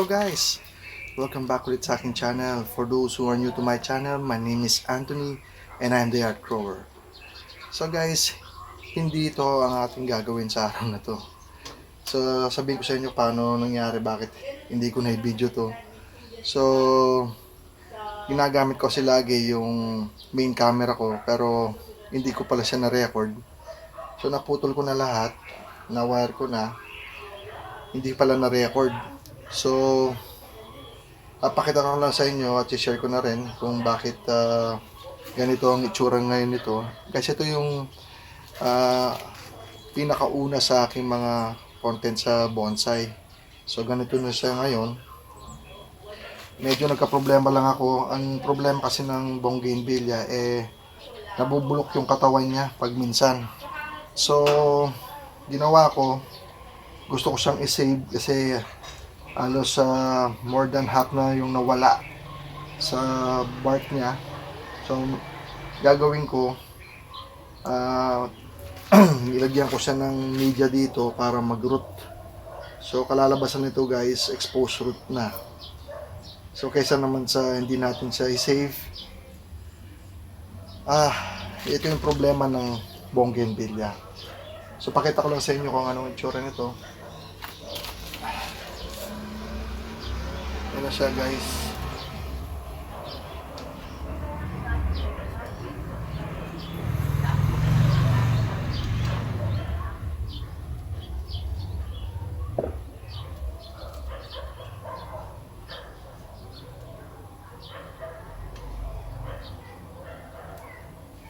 Hello guys! Welcome back ulit sa aking channel. For those who are new to my channel, my name is Anthony and I'm the Art Grower. So guys, hindi ito ang ating gagawin sa araw na to. So sabihin ko sa inyo paano nangyari, bakit hindi ko na-video to. So ginagamit ko kasi lagi yung main camera ko pero hindi ko pala siya na-record. So naputol ko na lahat, na-wire ko na, hindi pala na-record. So pakita ko lang sa inyo at i-share ko na rin kung bakit ganito ang itsura ngayon nito. Kasi ito yung pinakauna sa aking mga content sa bonsai. So ganito na siya ngayon. Medyo nagka-problema lang ako. Ang problema kasi ng bougainvillea nabubulok yung katawan niya pag minsan. So ginawa ko, gusto ko siyang i-save kasi halos more than half na yung nawala sa bark niya. So gagawin ko, ilagyan ko siya ng media dito para mag-root. So kalalabasan nito guys, exposed root na. So kaysa naman sa hindi natin siya i-save, ito yung problema ng bougainvillea. So pakita ko lang sa inyo kung anong itsura nito. Yan na siya guys.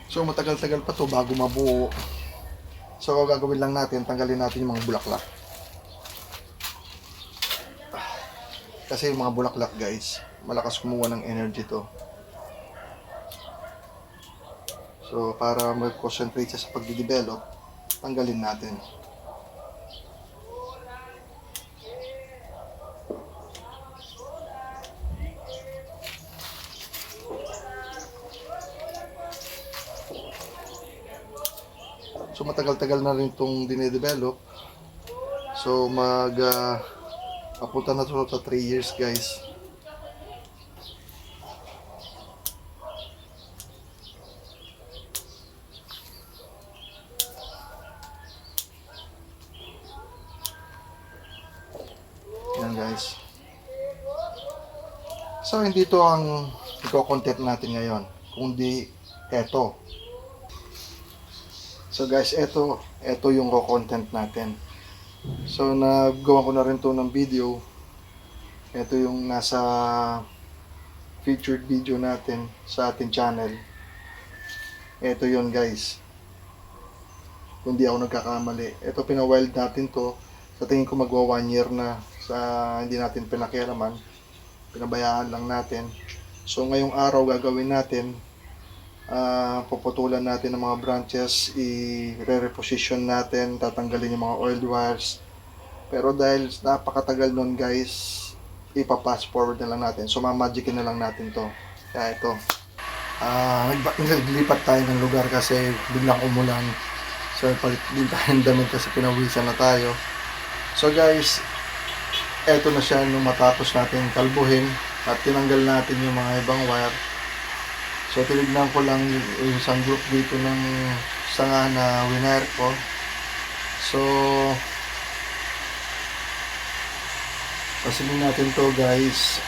So matagal-tagal pa to bago mabuo. So gagawin lang natin, tanggalin natin yung mga bulaklak. Kasi yung mga bulaklak guys, malakas kumuha ng energy to. So para mag-concentrate siya sa pagde-develop, tanggalin natin. So matagal-tagal na rin itong dinedevelop. So papunta na to sa 3 years guys. Yan guys. So hindi to ang i-content natin ngayon, kundi eto. So guys, eto yung content natin. So nagawa ko na rin to ng video. Ito yung nasa featured video natin sa ating channel. Ito yun guys. Kung di ako nagkakamali. Ito pina-wild natin to. Sa tingin ko magwa 1 year na sa hindi natin pinakialaman. Pinabayaan lang natin. So ngayong araw gagawin natin, puputulan natin ng mga branches, i-reposition natin, tatanggalin yung mga oiled wires. Pero dahil napakatagal nun guys, ipa-pass forward na lang natin. So mamagicin na lang natin to. Kaya ito, naglipat tayo ng lugar kasi biglang umulan. So palit din tayo ng damit kasi pinawisan na tayo. So guys, eto na siya nung matapos natin kalbuhin at tinanggal natin yung mga ibang wire. So tinignan ko lang yung isang group dito ng sanga na winire ko. So pasilin natin to guys.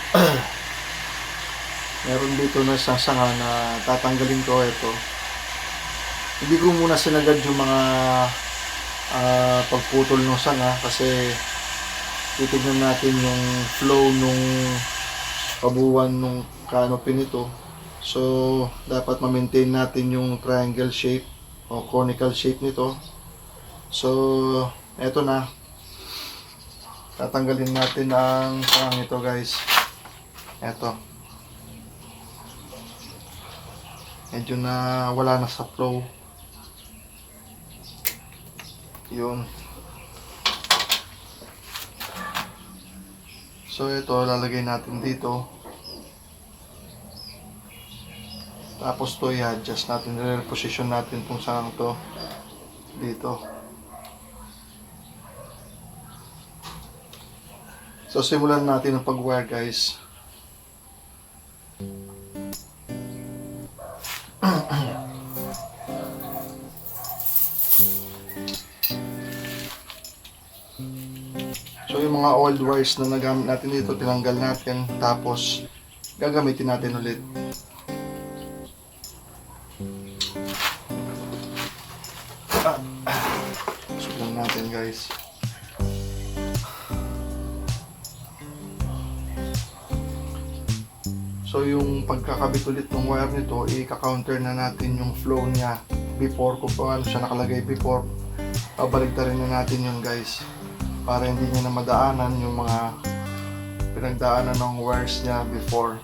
Meron dito na isang sanga na tatanggalin ko. Ito, hindi ko muna sinagad yung mga pagputol ng sanga kasi titignan natin yung flow nung pabuwan nung canopy nito. So dapat ma-maintain natin yung triangle shape o conical shape nito. So eto na, tatanggalin natin ang sangang ito guys. Eto, medyo na wala na sa flow. Yun. So ito lalagay natin dito. Tapos to i-adjust natin, reposition natin itong sangang to dito. So So simulan natin ang pag-wire guys. So yung mga old wires na nagamit natin dito, tinanggal natin, tapos gagamitin natin ulit. Sulan natin guys. So yung pagkakabit ulit ng wire nito, i-counter na natin yung flow niya before, kung paano siya nakalagay before. Pabaligtarin na natin yun guys, para hindi niya na madaanan yung mga pinagdaanan ng wires niya before.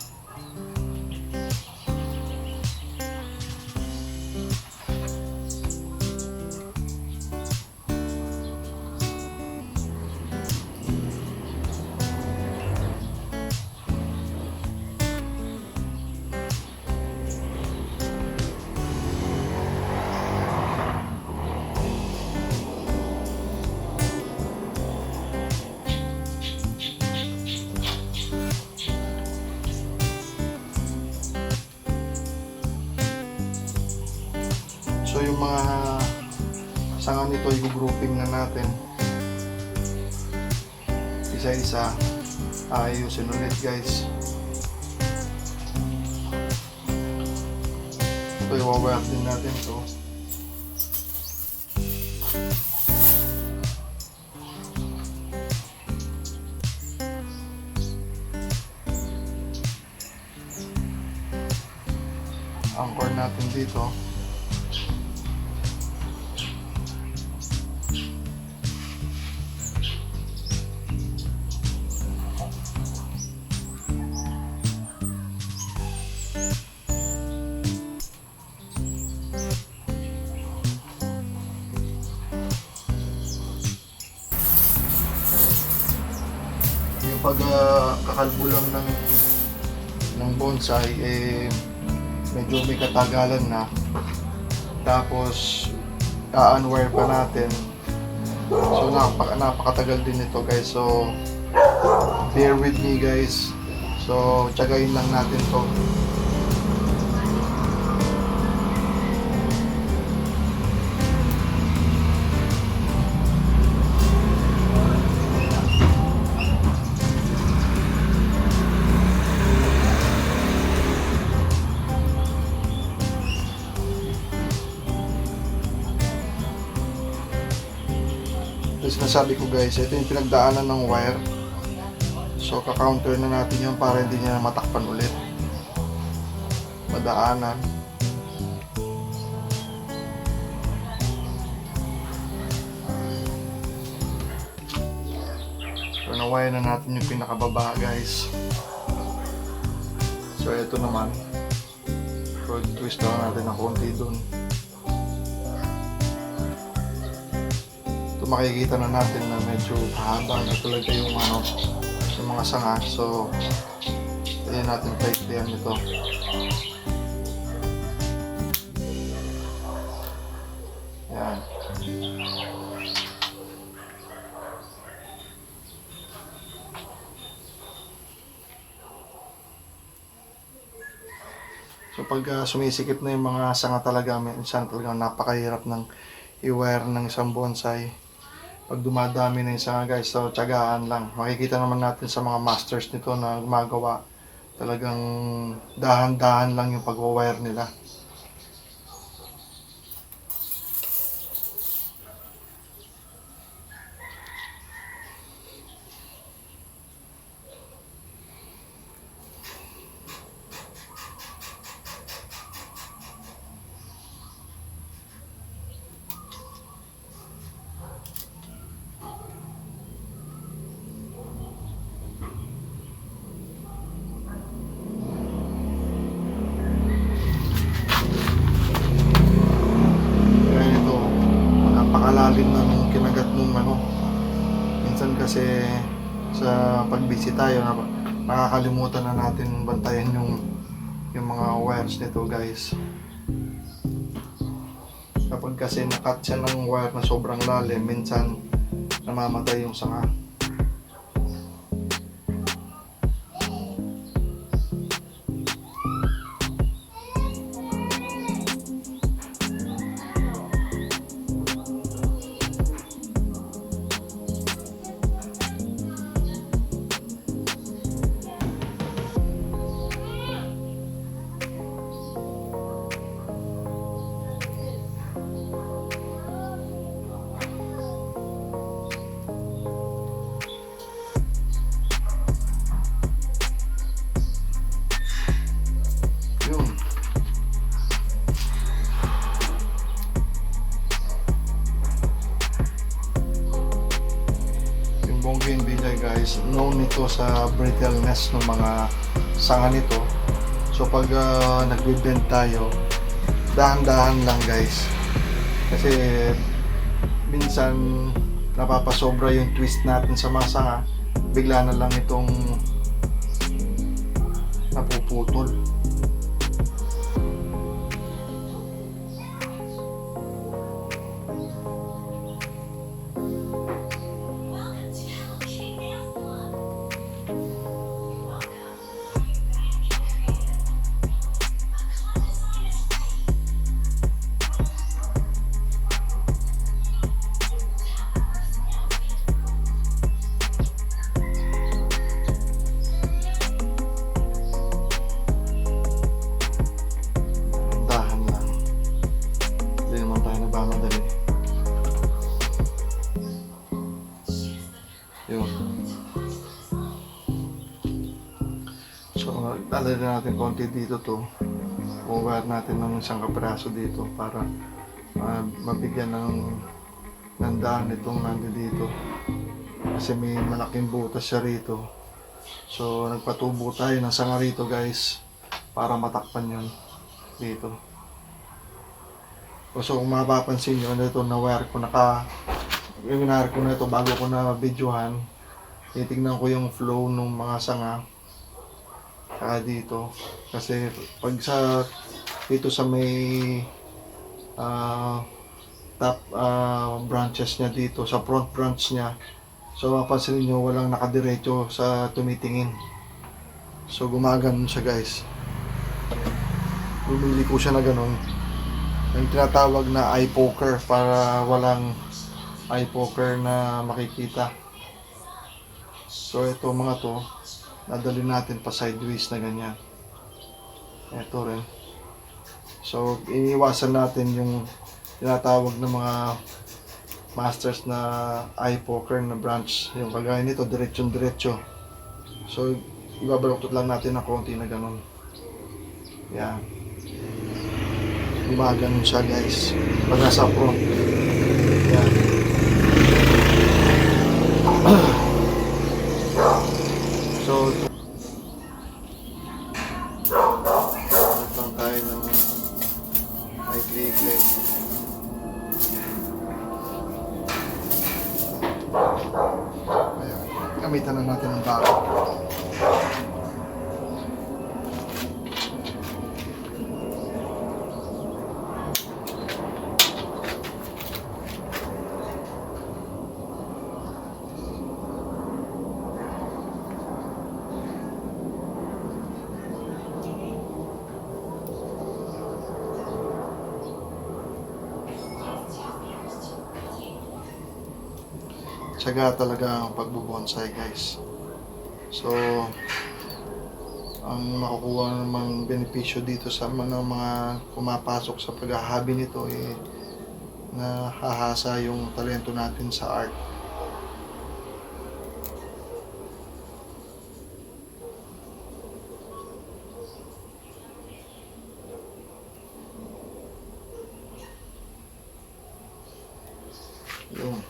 So yung mga sanga nito, i-grouping na natin isa-isa, ayusin ulit guys. Ito i-wire din natin to. Anchor natin dito. Pagkakalbo lang ng bonsai, medyo may katagalan na, tapos unwire pa natin, so napakatagal din ito guys. So bear with me guys, so tiyagain lang natin to. Sinasabi ko guys, ito yung pinagdaanan ng wire. So ka-counter na natin yun para hindi niya matakpan ulit, madaanan. So na-wire na natin yung pinakababa guys. So ito naman, so twist lang natin ng konti dun. Makikita na natin na medyo haba na talaga yung yung mga sanga. So ayan natin paiklihan ito. Ayan. So pag sumisikip na yung mga sanga talaga, minsan talaga napakahirap ng i-wire ng isang bonsai. Pag dumadami na yung sanga guys, so tiyagaan lang. Makikita naman natin sa mga masters nito na gumagawa, talagang dahan-dahan lang yung pag-wire nila. Napakalalim ng kinagat nung minsan kasi sa pagbisi tayo, nakakalimutan na natin bantayan yung mga wires nito guys. Kapag kasi nakat siya ng wire na sobrang lalim, minsan namamatay yung sanga. bougainvillea guys, known nito sa brittleness ng mga sanga nito. So pag nagbe-bend tayo, dahan-dahan lang guys. Kasi minsan napapasobra yung twist natin sa mga sanga, bigla na lang itong napuputol. Yun. So, lalagyan natin konti dito to. Uwar natin ng isang kapraso dito para mabigyan ng daan itong nandito. Kasi may malaking butas siya rito. So, nagpatubo tayo ng sanga rito guys para matakpan yun dito. So, kung mapapansin nyo, ito na-wire ko winare ko na ito bago ko na videohan. Titignan ko yung flow ng mga sanga saka dito, kasi pag dito sa may top branches niya dito, sa front branch niya, so mapansin niyo walang nakadiretso sa tumitingin. So gumaganon siya guys, bumili ko siya na ganun, yung tinatawag na eye poker, para walang eye poker na makikita. So ito mga to, nadali natin pa sideways na ganyan. Ito rin. So iniwasan natin yung tinatawag ng mga masters na eye poker na branch. Yung kagaya nito, diretsyon-diretso. So ibabaluktot lang natin ng konti na ganun. Yan. Gumaganon siya guys pag nasa front. Yan. So lang tayo ng ikli-ikli. Ayan. Gamitan na natin ng bako. Tiyaga talaga ang pagbubonsai guys. So ang makukuha namang benepisyo dito sa mga pumapasok sa paghahabi nito na hahasa yung talento natin sa art. Yun.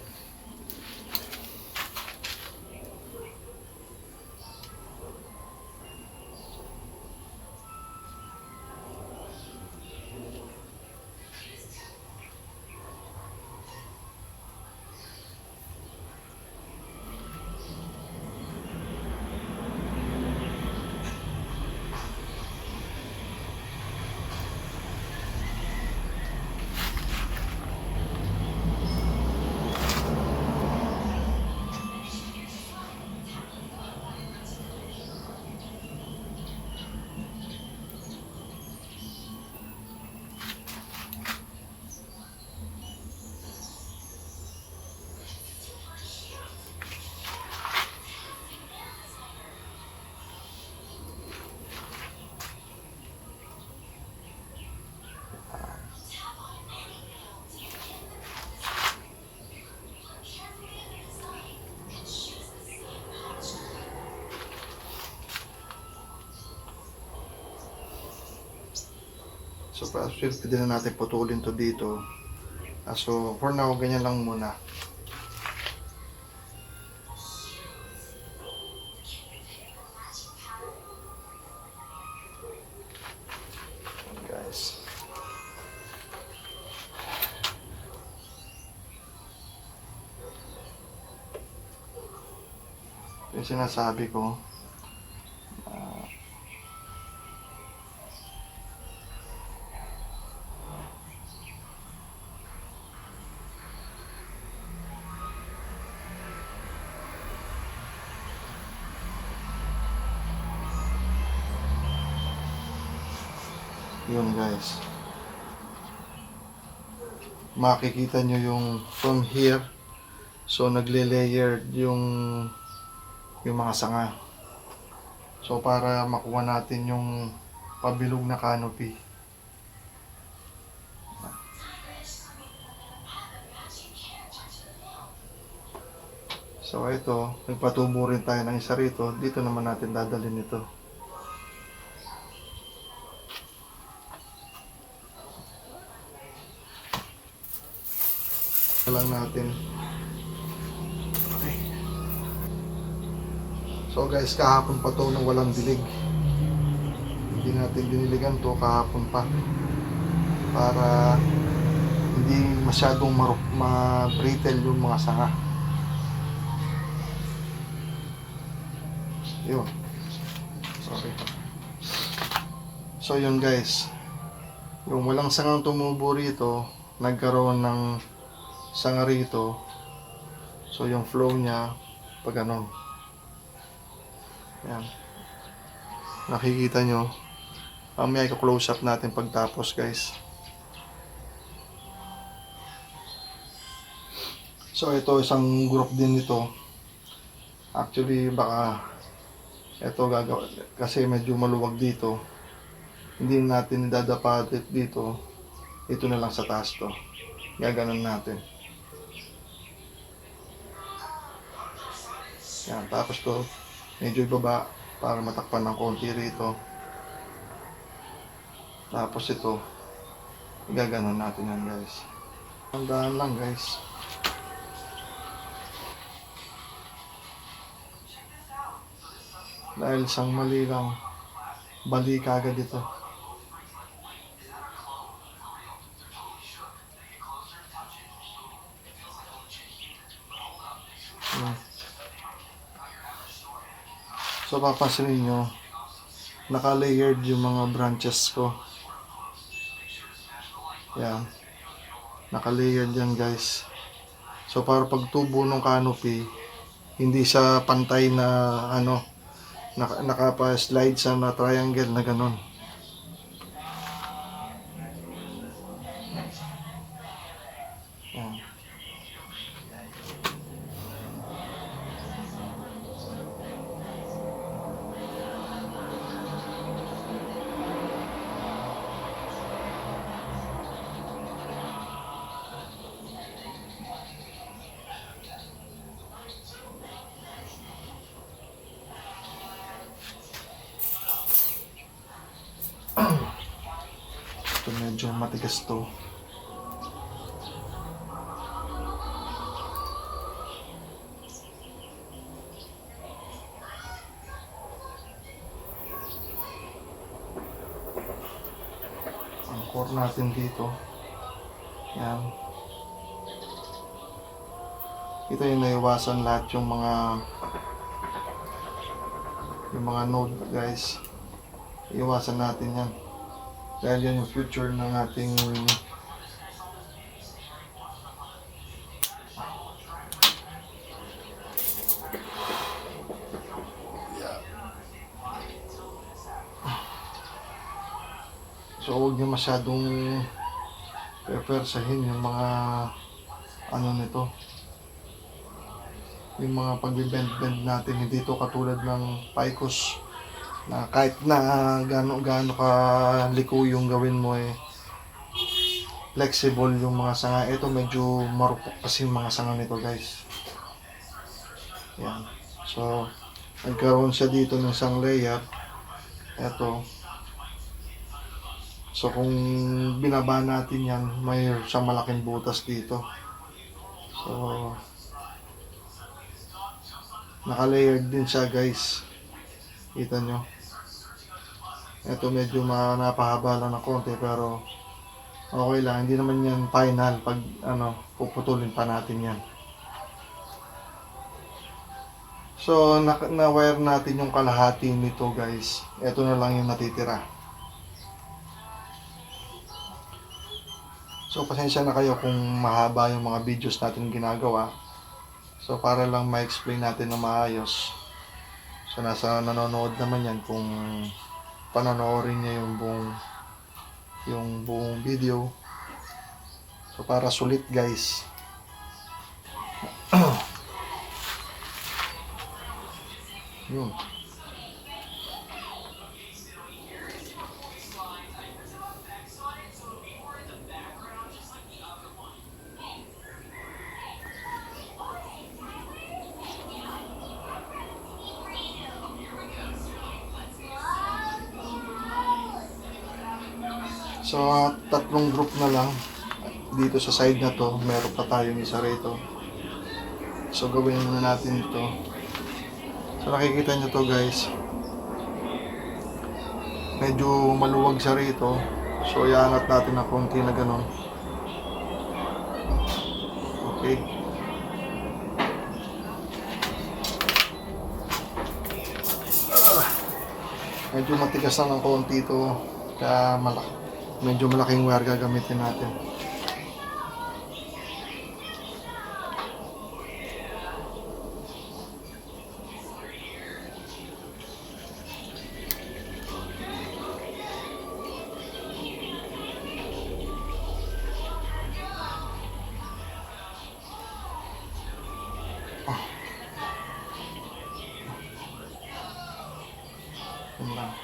So, pwede na natin putulin to dito. So, for now, ganyan lang muna. Yung sinasabi ko. Yun guys. Makikita nyo yung from here. So nagle-layer yung mga sanga. So para makuha natin yung pabilog na canopy. So ito, nagpatubo rin tayo ng isa rito. Dito naman natin dadalhin ito. Lang natin. Okay. So guys, kahapon pa to nang walang dilig. Hindi natin diniligan to kahapon pa. Para hindi masyadong ma-brittle yung mga sanga. Yun. Sorry. So yun guys. Yung walang sangang tumubo rito, nagkaroon ng sanga rito. So yung flow niya pag ganun. Yan. Nakikita nyo. May i-close up natin pagtapos guys. So ito isang group din nito. Actually baka ito gagawin kasi medyo maluwag dito. Hindi natin idadapa dito. Ito na lang sa taas to. Gaganon natin. Yan, tapos to medyo ibaba para matakpan ng konti rito. Tapos ito gaganon natin yan guys. Tandaan lang guys. Dahil isang mali lang, bali kagad ito. So papansinin nyo, naka-layered yung mga branches ko. Yan. Naka-layered yan guys. So para pagtubo ng canopy, hindi siya pantay na nakapa-slide sa na triangle na ganun. Yan. Ito medyo matigas to. Ang core natin dito. Yan. Ito yung naiwasan lahat yung mga node guys. Iwasan natin yan. Dahil yan yung future ng ating so huwag nyo masyadong pepersahin yung mga nito. Yung mga pag-bend natin, hindi ito katulad ng Picos na kahit na gaano ka liko yung gawin mo flexible yung mga sanga. Ito medyo marupok kasi yung mga sanga nito guys. Yan. So nagkaroon siya dito ng isang layer. Ito. So kung binaba natin yan, may siyang malaking butas dito. So naka-layered din siya guys. Kita nyo. Ito medyo napahaba lang ng konti pero okay lang. Hindi naman yan final. Pag puputulin pa natin yan. So, na-wire natin yung kalahati nito guys. Ito na lang yung natitira. So, pasensya na kayo kung mahaba yung mga videos natin ginagawa. So, para lang ma-explain natin na maayos. So, nasa nanonood naman yan kung panonoorin niya yung buong video. So, para sulit guys. Yun. So, tatlong group na lang. Dito sa side na to, meron pa tayong isa rito. So, gawin muna natin ito. So, nakikita nyo to guys. Medyo maluwag siya rito. So, iangat natin na konti na ganun. Okay. Medyo matigas na ng konti ito. Kaya medyo malaking wire gagamitin natin. Yun lang.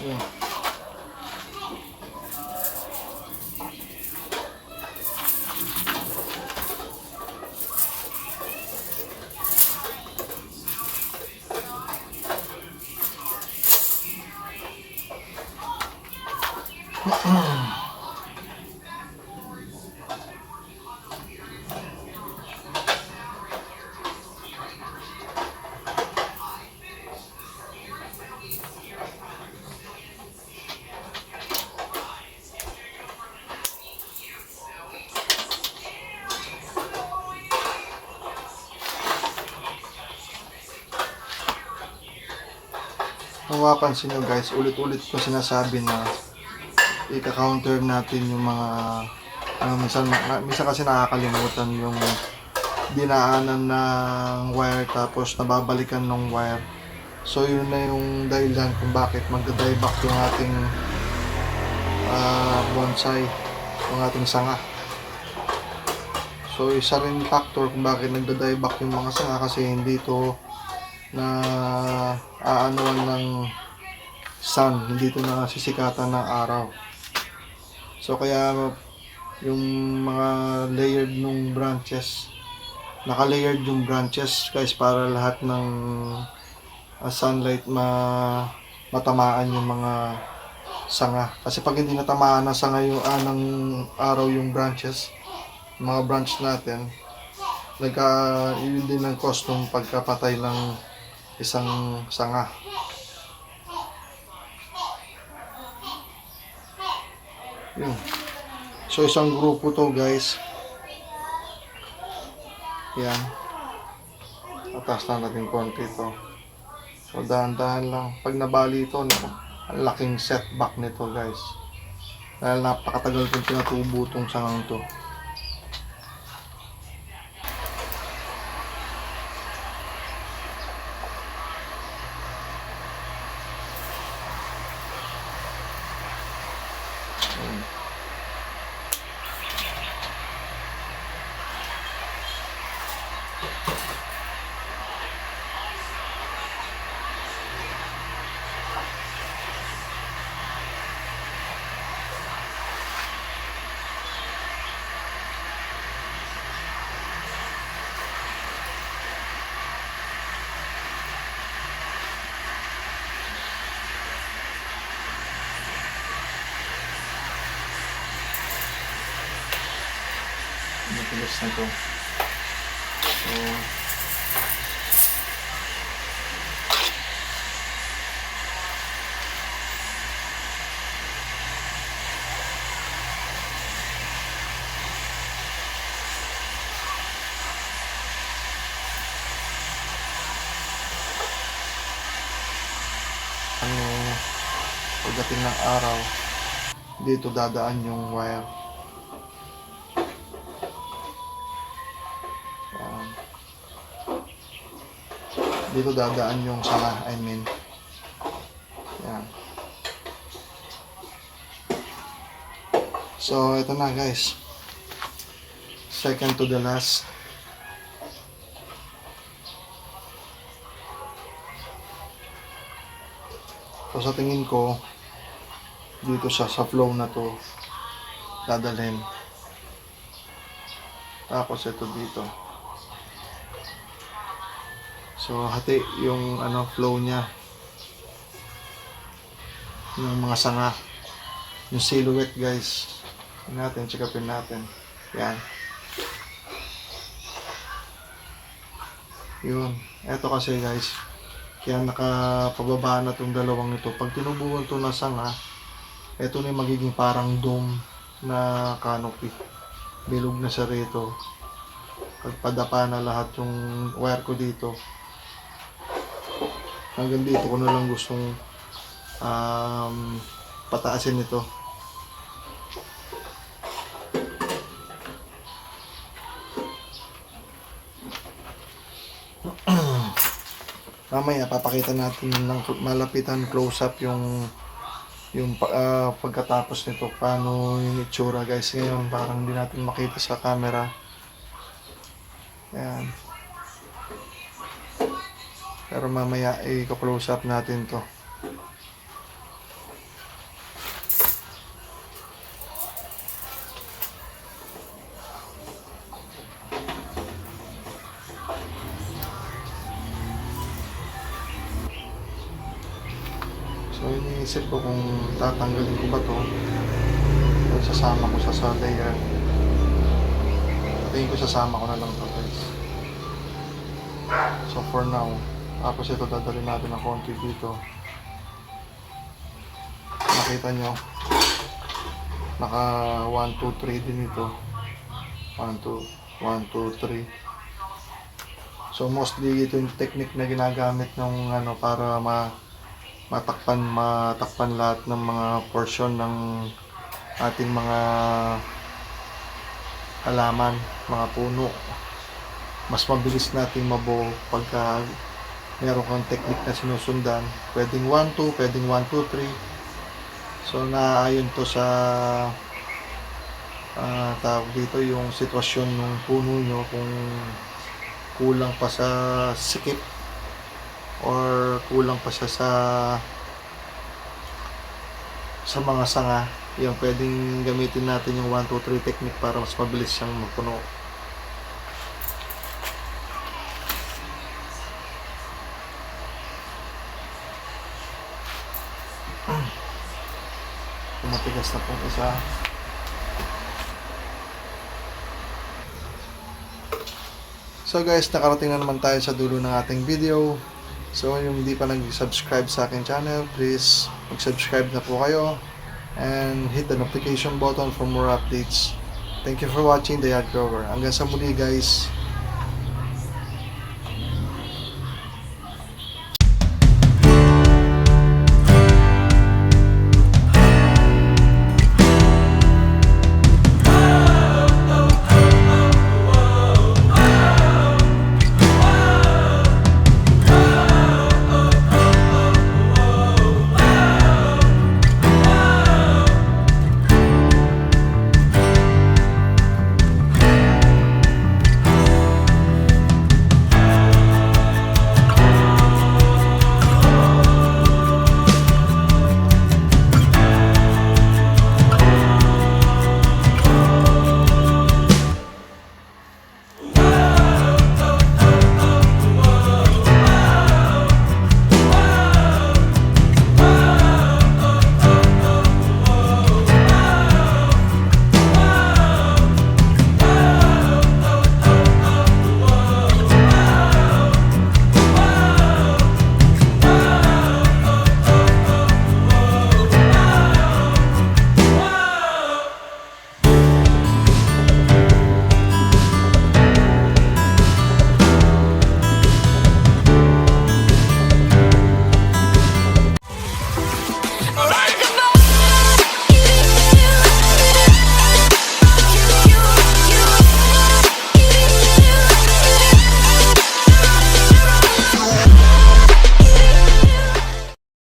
Yun. Kung mapapansin nyo guys, ulit-ulit ko sinasabi na i-counter natin yung mga minsan kasi nakakalimutan yung dinaanan ng wire tapos nababalikan ng wire. So yun na yung dahilan kung bakit magda-die back yung ating bonsai, yung ating sanga. So isa rin factor kung bakit nagda-die back yung mga sanga kasi hindi to na aanuan ng sun, hindi ito nasisikatan ng araw. So kaya yung mga layered nung branches, naka-layered yung branches guys para lahat ng sunlight matamaan yung mga sanga. Kasi pag hindi natamaan ng sanga yung ng araw yung branches, mga branch natin, yun din ang cost ng pagkapatay ng isang sanga. Yun. So isang grupo to guys. Yan. Atas na natin konti to. So dahan-dahan lang. Pag nabali ito, ang laking setback nito guys. Dahil napakatagal kong pinatubo tong sangang to. Ayan. Matigas na to. So, pagdating ng araw, dito dadaan yung wire. Ayan. Dito dadaan yung sanga, I mean. Ayan. So, ito na guys. Second to the last. So, sa tingin ko, dito siya sa flow na to dadalhin. Tapos ito dito. So, hati yung flow niya ng mga sanga. Yung silhouette guys. Natin, check upin natin. Yan. Yun. Ito kasi guys, kaya nakapababa na itong dalawang ito. Pag tinubuhan ito na sanga, ito na yung magiging parang dome na canopy. Bilog na siya rito. Pagpadapa na lahat yung wire ko dito. Hanggang dito ko na lang gustong pataasin ito. Mamaya papakita natin ng malapitan close up yung pagkatapos nito, paano yung itsura guys. Ngayon parang hindi natin makita sa camera. Ayan. Pero mamaya i-close up natin to. So iniisip ko kung tatanggalin ko ba to o sasama ko sa layer. Tingin ko sasama ko na lang to guys. So for now, tapos ito dadalhin natin ng konti dito. Nakita nyo, naka 1, 2, 3 din ito. 1, 2, 3. So mostly ito yung technique na ginagamit ng para matakpan lahat ng mga portion ng ating mga halaman, mga puno. Mas mabilis nating mabuo pagka meron kang technique na sinusundan. Pwedeng 1, 2, pwedeng 1, 2, 3. So naayon to sa tawag dito yung sitwasyon ng puno nyo, kung kulang pa sa sikip or kulang pa siya sa mga sanga. Yung pwedeng gamitin natin yung 1, 2, 3 technique para mas mabilis siyang magpuno. Matigas na pong isa. So guys, nakarating na naman tayo sa dulo ng ating video. So yung hindi pa nag-subscribe sa aking channel, please mag-subscribe na po kayo and hit the notification button for more updates. Thank you for watching The Yard Grower. Hanggang sa muli guys.